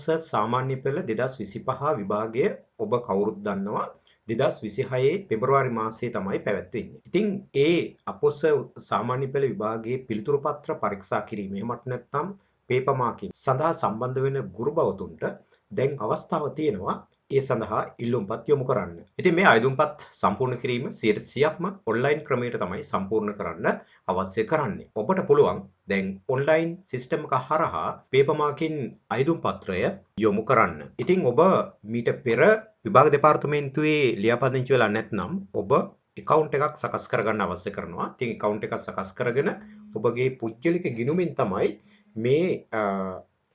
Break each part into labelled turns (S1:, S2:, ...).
S1: අපොස සාමාන්‍ය පෙළ 2025 විභාගය ඔබ කවුරුත් දන්නවා 2026 පෙබරවාරි මාසයේ තමයි පැවැත්වෙන්නේ. ඉතින් ඒ අපොස සාමාන්‍ය පෙළ විභාගයේ පිළිතුරු පත්‍ර පරීක්ෂා කිරීම එහෙමත් නැත්නම් පේපර් මාකින් සඳහා සම්බන්ධ වෙන ගුරු භවතුන්ට දැන් අවස්ථාව තියෙනවා ඒ සඳහා ඉල්ලුම්පත් යොමු කරන්න. ඉතින් මේ අයදුම්පත් සම්පූර්ණ කිරීම 100%ක්ම ඔන්ලයින් ක්‍රමයට තමයි සම්පූර්ණ කරන්න අවශ්‍ය කරන්නේ. ඔබට පුළුවන් දැන් ඔන්ලයින් සිස්ටම් එක හරහා පේපර් මාකින් අයදුම් පත්‍රය යොමු කරන්න. ඉතින් ඔබ මීට පෙර විභාග දෙපාර්තමේන්තුවේ ලියාපදිංචි වෙලා නැත්නම් ඔබ account එකක් සකස් කරගන්න අවශ්‍ය කරනවා. ඉතින් account එකක් සකස් කරගෙන ඔබගේ පුද්ගලික ගිණුමින් තමයි මේ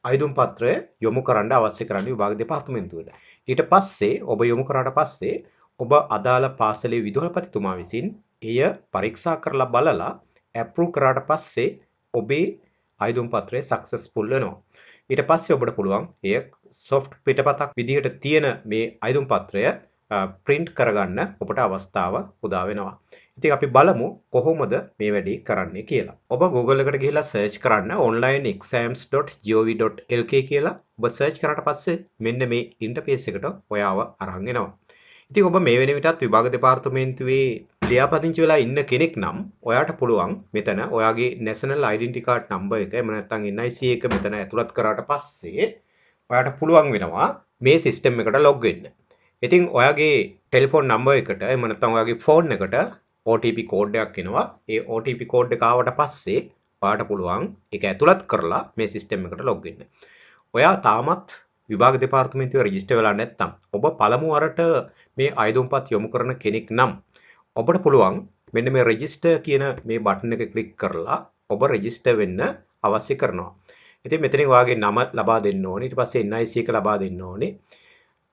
S1: අයදුම් පත්‍රය යොමු කරන්න අවශ්‍ය කරන්නේ විභාග දෙපාර්තමේන්තුවට. ඊට පස්සේ ඔබ යොමු කරාට පස්සේ ඔබ අදාළ පාසලේ විදුහල්පතිතුමා විසින් එය පරීක්ෂා කරලා බලලා approve කරාට පස්සේ ඔබේ අයදුම් පත්‍රය සක්සස්ෆුල් වෙනවා. ඊට පස්සේ ඔබට පුළුවන් එය soft පිටපතක් විදිහට තියෙන මේ අයදුම් පත්‍රය print කරගන්න ඔබට අවස්ථාව උදා වෙනවා. ඉතින් අපි බලමු කොහොමද මේ වැඩේ කරන්නේ කියලා. ඔබ Google එකට ගිහිල්ලා search කරන්න onlineexams.gov.lk කියලා. ඔබ search කරාට පස්සේ මෙන්න මේ interface එකට ඔයාව අරන් එනවා. ඉතින් ඔබ මේ වෙන විටත් විභාග දෙපාර්තමේන්තුවේ ලියාපදිංචි වෙලා ඉන්න කෙනෙක් නම් ඔයාට පුළුවන් මෙතන ඔයාගේ national identity card number එක එහෙම නැත්නම් NIC එක මෙතන ඇතුළත් කරාට පස්සේ ඔයාට පුළුවන් වෙනවා මේ සිස්ටම් එකට log වෙන්න. ඉතින් ඔයාගේ ටෙලිෆෝන් නම්බර් එකට එහෙම නැත්නම් ඔයාගේ ෆෝන් එකට OTP කෝඩ් එකක් එනවා. ඒ OTP කෝඩ් එක ආවට පස්සේ ඔයාට පුළුවන් ඒක ඇතුළත් කරලා මේ සිස්ටම් එකට log වෙන්න. ඔයා තාමත් විභාග දෙපාර්තමේන්තුවේ රෙජිස්ටර් වෙලා නැත්නම් ඔබ පළමු වරට මේ අයදුම්පත් යොමු කරන කෙනෙක් නම් ඔබට පුළුවන් මෙන්න මේ රෙජිස්ටර් කියන මේ බටන් එක ක්ලික් කරලා ඔබ රෙජිස්ටර් වෙන්න අවශ්‍ය කරනවා. ඉතින් මෙතනින් ඔයාගේ නම ලබා දෙන්න ඕනේ. ඊට පස්සේ NIC එක ලබා දෙන්න ඕනේ.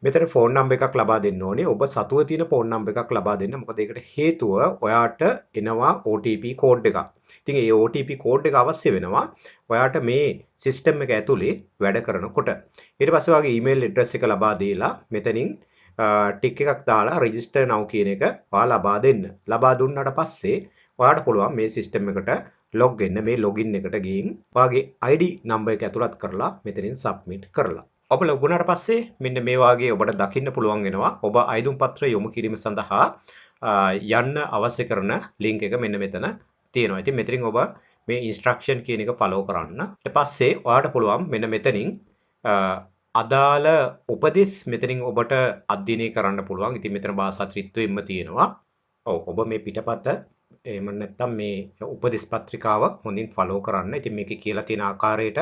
S1: මෙතන ෆෝන් නම්බර් එකක් ලබා දෙන්න ඕනේ. ඔබ සතුව තියෙන ෆෝන් නම්බර් එකක් ලබා දෙන්න. මොකද ඒකට හේතුව ඔයාට එනවා OTP කෝඩ් එකක්. ඉතින් ඒ OTP කෝඩ් එක අවශ්‍ය වෙනවා ඔයාට මේ සිස්ටම් එක ඇතුලේ වැඩ කරනකොට. ඊට පස්සේ ඔයාගේ ඊමේල් ඇඩ්‍රස් එක ලබා දීලා මෙතනින් ටික් එකක් දාලා register now කියන එක ඔයා ලබා දෙන්න. ලබා දුන්නාට පස්සේ ඔයාට පුළුවන් මේ සිස්ටම් එකට log වෙන්න. මේ login එකට ගිහින් ඔයාගේ ID නම්බර් එක ඇතුළත් කරලා මෙතනින් submit කරලා ඔබ log වුණාට පස්සේ මෙන්න මේ වාගේ ඔබට දකින්න පුළුවන් වෙනවා ඔබ අයදුම් පත්‍ර යොමු කිරීම සඳහා යන්න අවශ්‍ය කරන link එක මෙන්න මෙතන තියෙනවා. ඉතින් මෙතනින් ඔබ මේ instruction කියන එක follow කරන්න. ඊට පස්සේ ඔයාට පුළුවන් මෙන්න මෙතනින් අදාළ උපදෙස් මෙතනින් ඔබට අධ්‍යයනය කරන්න පුළුවන්. ඉතින් මෙතන භාෂා ත්‍රිත්වයෙන්ම තියෙනවා. ඔව් ඔබ මේ පිටපත එහෙම නැත්නම් මේ උපදෙස් පත්‍රිකාව හොඳින් follow කරන්න. ඉතින් මේකේ කියලා තියෙන ආකාරයට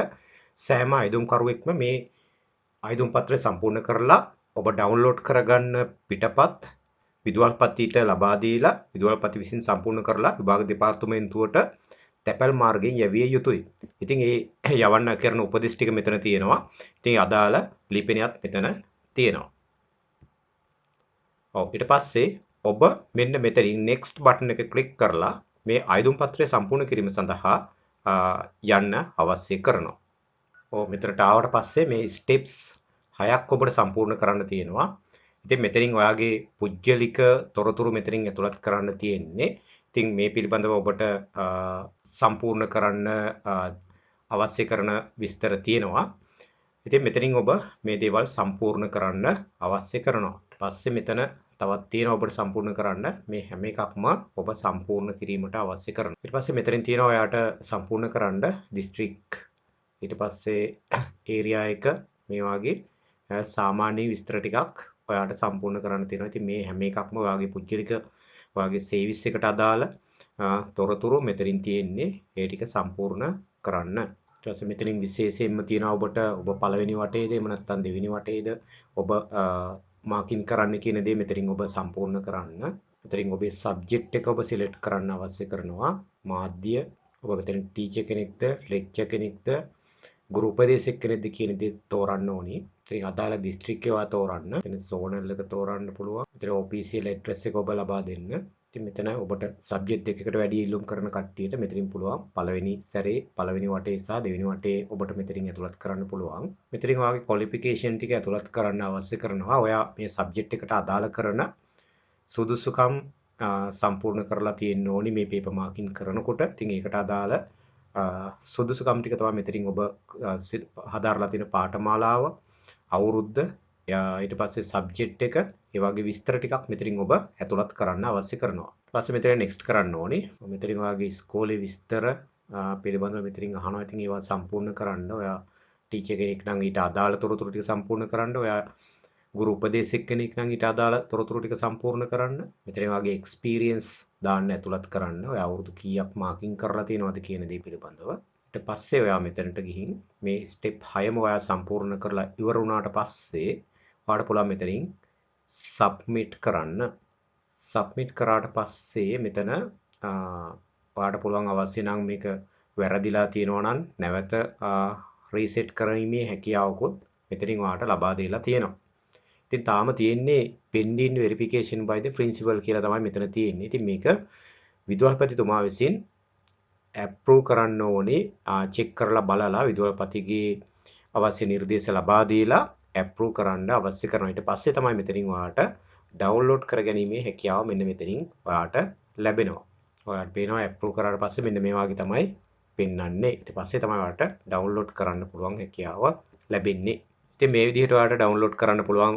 S1: සෑම අයදුම්කරුවෙක්ම මේ අයදුම් පත්‍රය සම්පූර්ණ කරලා ඔබ ඩවුන්ලෝඩ් කරගන්න පිටපත් විදුහල්පතිට ලබා දීලා විදුහල්පති විසින් සම්පූර්ණ කරලා විභාග දෙපාර්තමේන්තුවට තැපැල් මාර්ගයෙන් යැවිය යුතුයි. ඉතින් ඒ යවන්න කරන උපදෙස් ටික මෙතන තියෙනවා. ඉතින් අදාළ ලිපිනයත් මෙතන තියෙනවා. ඔව් ඊට පස්සේ ඔබ මෙන්න මෙතනින් next button එක ක්ලික් කරලා මේ අයදුම් පත්‍රය සම්පූර්ණ කිරීම සඳහා යන්න අවශ්‍ය කරනවා. ඔව් මෙතනට ආවට පස්සේ මේ ස්ටෙප්ස් 6ක් ඔබට සම්පූර්ණ කරන්න තියෙනවා. ඉතින් මෙතනින් ඔයාගේ පුද්ගලික තොරතුරු මෙතනින් ඇතුළත් කරන්න තියෙන්නේ. ඉතින් මේ පිළිබඳව ඔබට සම්පූර්ණ කරන්න අවශ්‍ය කරන විස්තර තියෙනවා. ඉතින් මෙතනින් ඔබ මේ දේවල් සම්පූර්ණ කරන්න අවශ්‍ය කරනවා. ඊපස්සේ මෙතන තවත් තියෙනවා ඔබට සම්පූර්ණ කරන්න මේ හැම එකක්ම ඔබ සම්පූර්ණ කිරීමට අවශ්‍ය කරනවා. ඊට පස්සේ මෙතනින් තියෙනවා ඔයාට සම්පූර්ණ කරන්න දිස්ත්‍රික් ඊට පස්සේ ඒරියා එක මේ වගේ සාමාන්‍ය විස්තර ටිකක් ඔයාට සම්පූර්ණ කරන්න තියෙනවා. ඉතින් මේ හැම එකක්ම ඔයාගේ පුද්ගලික ඔයාගේ සර්විස් එකට අදාළ තොරතුරු මෙතනින් තියෙන්නේ. ඒ ටික සම්පූර්ණ කරන්න. ඊට පස්සේ මෙතනින් විශේෂයෙන්ම තියෙනවා ඔබට ඔබ පළවෙනි වටේද එහෙම නැත්නම් දෙවෙනි වටේද ඔබ මාකින් කරන්න කියන දේ මෙතනින් ඔබ සම්පූර්ණ කරන්න. මෙතනින් ඔබේ සබ්ජෙක්ට් එක ඔබ සිලෙක්ට් කරන්න අවශ්‍ය කරනවා. මාධ්‍ය ඔබ මෙතන ටීචර් කෙනෙක්ද, ලෙක්චර් කෙනෙක්ද, ගුරු උපදේශක කෙනෙක්ද කියන දේ තෝරන්න ඕනි. ඉතින් අදාළ දිස්ත්‍රික්කය ඔයා තෝරන්න. එතන සෝනල් එක තෝරන්න පුළුවන්. එතන OPCL ඇඩ්‍රස් එක ඔබ ලබා දෙන්න. ඉතින් මෙතන ඔබට සබ්ජෙක්ට් දෙකකට වැඩි ඉල්ලුම් කරන කට්ටියට මෙතනින් පුළුවන් පළවෙනි සැරේ පළවෙනි වටේ සහ දෙවෙනි වටේ ඔබට මෙතනින් ඇතුළත් කරන්න පුළුවන්. මෙතනින් ඔයාගේ ක්වොලිෆිකේෂන් ටික ඇතුළත් කරන්න අවශ්‍ය කරනවා. ඔයා මේ සබ්ජෙක්ට් එකට අදාළ කරන සුදුසුකම් සම්පූර්ණ කරලා තියෙන්න ඕනි මේ පේපර් මාකින් කරනකොට. ඉතින් ඒකට අදාළ සුදුසුකම් ටික තමයි මෙතනින් ඔබ හදාarලා තියෙන පාඨමාලාව අවුරුද්ද ඊට පස්සේ සබ්ජෙක්ට් එක ඒ වගේ විස්තර ටිකක් මෙතනින් ඔබ ඇතුළත් කරන්න අවශ්‍ය කරනවා. ඊට පස්සේ මෙතන next කරන්න ඕනේ. මෙතනින් ඔයාගේ ඉස්කෝලේ විස්තර පිළිබඳව මෙතනින් අහනවා. ඉතින් ඒවා සම්පූර්ණ කරන්න. ඔයා ටීචර් කෙනෙක් නම් ඊට අදාළ තොරතුරු ටික සම්පූර්ණ කරන්න. ඔයා ගුරු උපදේශක කෙනෙක් නම් ඊට අදාළ තොරතුරු ටික සම්පූර්ණ කරන්න. මෙතන වගේ එක්ස්පීරියන්ස් දාන්න ඇතුළත් කරන්න. ඔයා අවුරුදු කීයක් මාකින් කරලා තියෙනවද කියන දේ පිළිබඳව. ඊට පස්සේ ඔයා මෙතනට ගිහින් මේ ස්ටෙප් 6ම ඔයා සම්පූර්ණ කරලා ඉවර වුණාට පස්සේ ඔයාට පුළුවන් මෙතනින් සබ්මිට් කරන්න. සබ්මිට් කරාට පස්සේ මෙතන ඔයාට පුළුවන් අවශ්‍ය නම් මේක වැරදිලා තියෙනවා නම් නැවත රීසෙට් කිරීමේ හැකියාවකුත් මෙතනින් ඔයාට ලබා දීලා තියෙනවා. ඉතින් තාම තියෙන්නේ pending verification by the principal කියලා තමයි මෙතන තියෙන්නේ. ඉතින් මේක විදුහල්පතිතුමා විසින් approve කරන්න ඕනේ. චෙක් කරලා බලලා විදුහල්පතිගේ අවශ්‍ය නිර්දේශ ලබා දීලා approve කරන්න අවශ්‍ය කරනවා. ඊට පස්සේ තමයි මෙතනින් ඔයාට download කරගැනීමේ හැකියාව මෙන්න මෙතනින් ඔයාට ලැබෙනවා. ඔයාලට පේනවා approve කරාට පස්සේ මෙන්න මේ වගේ තමයි පෙන්වන්නේ. ඊට පස්සේ තමයි ඔයාලට download කරන්න පුළුවන් හැකියාව ලැබෙන්නේ. ඉතින් මේ විදිහට ඔයාලට download කරන්න පුළුවන්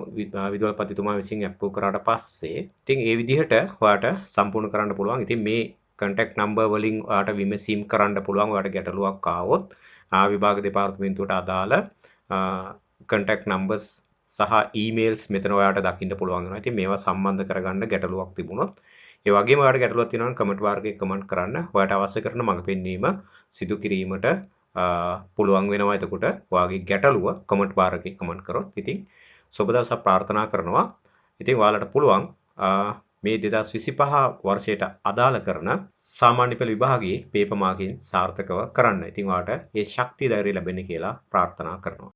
S1: විදුහල්පතිතුමා විසින් approve කරාට පස්සේ ඉතින් ඒ විදිහට ඔයාලට සම්පූර්ණ කරන්න පුළුවන්. ඉතින් මේ contact number වලින් ඔයාලට විමසීම් කරන්න පුළුවන්. ඔයාලට ගැටලුවක් ආවොත් විභාග දෙපාර්තමේන්තුවට අදාළ contact numbers සහ emails මෙතන ඔයාලට දකින්න පුළුවන් වෙනවා. ඉතින් මේවා සම්බන්ධ කරගන්න ගැටලුවක් තිබුණොත් ඒ වගේම ඔයාලට ගැටලුවක් තියෙනවා නම් කමෙන්ට් වාරකේ කමෙන්ට් කරන්න. ඔයාලට අවශ්‍ය කරන මඟ පෙන්වීම සිදු කිරීමට පුළුවන් වෙනවා. එතකොට ඔයාගේ ගැටලුව කමෙන්ට් වාරකේ කමෙන්ට් කරොත් ඉතින් සුබ දවසක් ප්‍රාර්ථනා කරනවා. ඉතින් ඔයාලට පුළුවන් මේ 2025 වර්ෂයට අදාළ කරන සාමාන්‍ය පෙළ විභාගයේ පේපර් මාකින් සාර්ථකව කරන්න. ඉතින් ඔයාලට ඒ ශක්තිය ධෛර්යය ලැබෙන්න කියලා ප්‍රාර්ථනා කරනවා.